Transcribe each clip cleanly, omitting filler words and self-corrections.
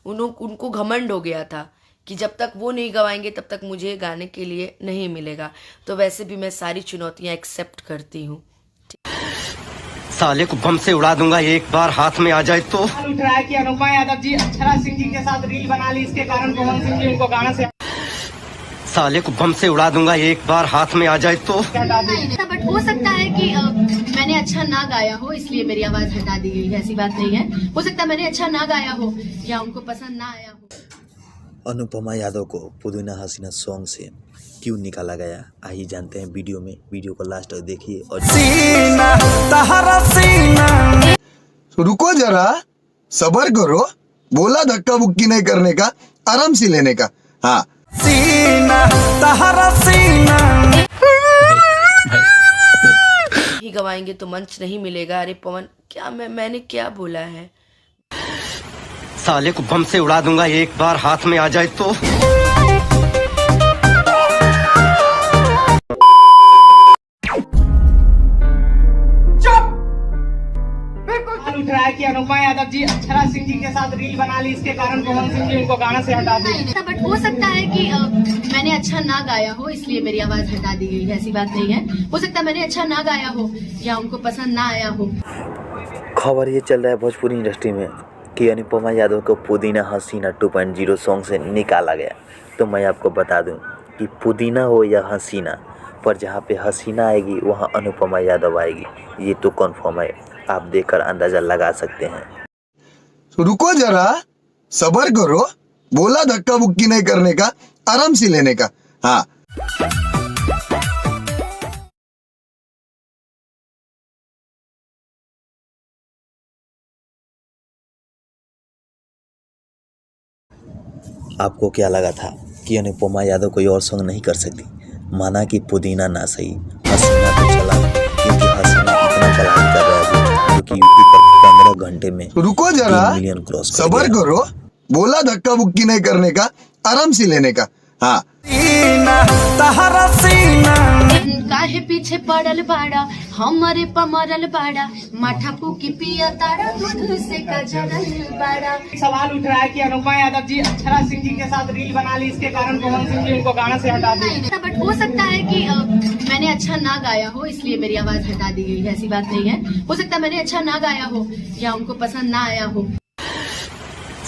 उनको घमंड हो गया था कि जब तक वो नहीं गवाएंगे तब तक मुझे गाने के लिए नहीं मिलेगा। तो वैसे भी मैं सारी चुनौतियां एक्सेप्ट करती हूँ। साले को बम से उड़ा दूंगा एक बार हाथ में आ जाए तो। उठ रहा है कि अनुपमा यादव जी अक्षरा सिंह जी के साथ रील बना ली, इसके कारण पवन सिंह जी उनको गाना से साले को बम से उड़ा दूंगा एक बार हाथ में आ जाए तो। बट हो सकता है कि मैंने अच्छा ना गाया हो इसलिए मेरी आवाज हटा दी गई है, ऐसी बात नहीं है। हो सकता है मैंने अच्छा ना गाया हो या उनको पसंद ना आया हो। अनुपमा यादव को पुदीना हसीना सॉन्ग से क्यों निकाला गया, आइए जानते हैं वीडियो में। वीडियो को लास्ट तक देखिए और सीना तहरा सीना। रुको जरा, सबर करो, बोला धक्का बुक्की नहीं करने का, आराम से लेने का। हाँ, सीना तहरा सीना। ही गवाएंगे तो मंच नहीं मिलेगा। अरे पवन, क्या मैंने क्या बोला है? साले को बम से उड़ा दूंगा एक बार हाथ में आ जाए तो। उठ रहा है कि अनुपमा यादव जी अक्षरा सिंह जी के साथ रील बना ली, इसके कारण पवन सिंह जी उनको गाना से हटा दी। बट हो सकता है कि मैंने अच्छा ना गाया हो इसलिए मेरी आवाज हटा दी गई है, ऐसी बात नहीं है। हो सकता है मैंने अच्छा ना गाया हो या उनको पसंद ना आया हो। खबर ये चल रहा है भोजपुरी इंडस्ट्री में कि अनुपमा यादव को पुदीना हसीना 2.0 सॉन्ग से निकाला गया। तो मैं आपको बता दूं कि पुदीना हो या हसीना, पर जहाँ पे हसीना आएगी वहाँ अनुपमा यादव आएगी, ये तो कन्फर्म है। आप देखकर अंदाजा लगा सकते हैं। रुको जरा, सबर करो, बोला धक्का बुक्की नहीं करने का, आराम से लेने का। हाँ, आपको क्या लगा था कि अनुपमा यादव कोई और सॉन्ग नहीं कर सकती? माना कि पुदीना ना सही, हसीना तो चला, क्योंकि हसीना इतना कलाकारी कर रहा है जो कि यूट्यूब पर 15 घंटे में रुको जरा, 3 मिलियन क्रॉस कर सबर गया। करो, बोला धक्का बुक्की नहीं करने का, आराम से लेने का। हाँ, सीना तहरा सीना। काहे पीछे पड़ल बाड़ा, हमारे पमरल बाड़ा, माठा पुकी पिया तारा, दूध से कजरल बाड़ा। सवाल उठ रहा है कि अनुपमा यादव जी अक्षरा सिंह जी के साथ रील बना ली, इसके कारण पवन सिंह जी उनको गाना से हटा दी। बट हो सकता है कि मैंने अच्छा ना गाया हो इसलिए मेरी आवाज हटा दी गई है, ऐसी बात नहीं है। हो सकता है मैंने अच्छा ना गाया हो या उनको पसंद ना आया हो।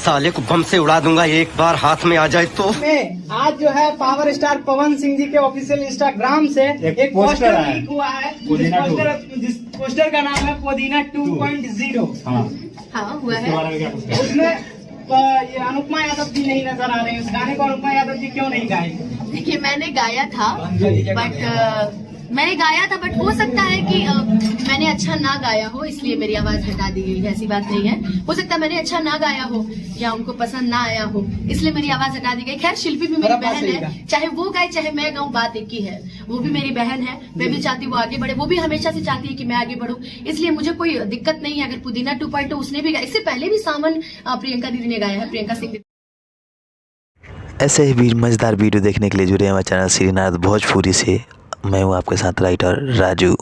साले को बम से उड़ा दूंगा एक बार हाथ में आ जाए तो। आज जो है पावर स्टार पवन सिंह जी के ऑफिशियल इंस्टाग्राम से एक पोस्टर लीक हुआ है। जिस पोस्टर का नाम है पुदीना 2.0। हाँ हुआ है। उसमें ये अनुपमा यादव जी नहीं नजर आ रहे हैं। उस गाने को अनुपमा यादव जी क्यों नहीं गाए? देखिए मैंने गाया था बट हो सकता है कि मैंने अच्छा ना गाया हो इसलिए मेरी आवाज हटा दी गई है, ऐसी बात नहीं है। हो सकता है मैंने अच्छा ना गाया हो या उनको पसंद ना आया हो इसलिए मेरी आवाज हटा दी गई। खैर शिल्पी भी मेरी बहन है, चाहे वो गाए चाहे मैं गाऊं, बात एक ही है। वो भी मेरी बहन है, मैं भी चाहती हूँ वो आगे बढ़े, वो भी हमेशा से चाहती है कि मैं आगे बढ़ूं, इसलिए मुझे कोई दिक्कत नहीं है अगर पुदीना 2.0 उसने भी गाया। इससे पहले भी सावन प्रियंका दीदी ने गाया है, प्रियंका सिंह। ऐसे ही मजेदार वीडियो देखने के लिए जुड़े हमारे चैनल श्रीनाथ भोजपुरी से। मैं हूँ आपके साथ राइटर राजू।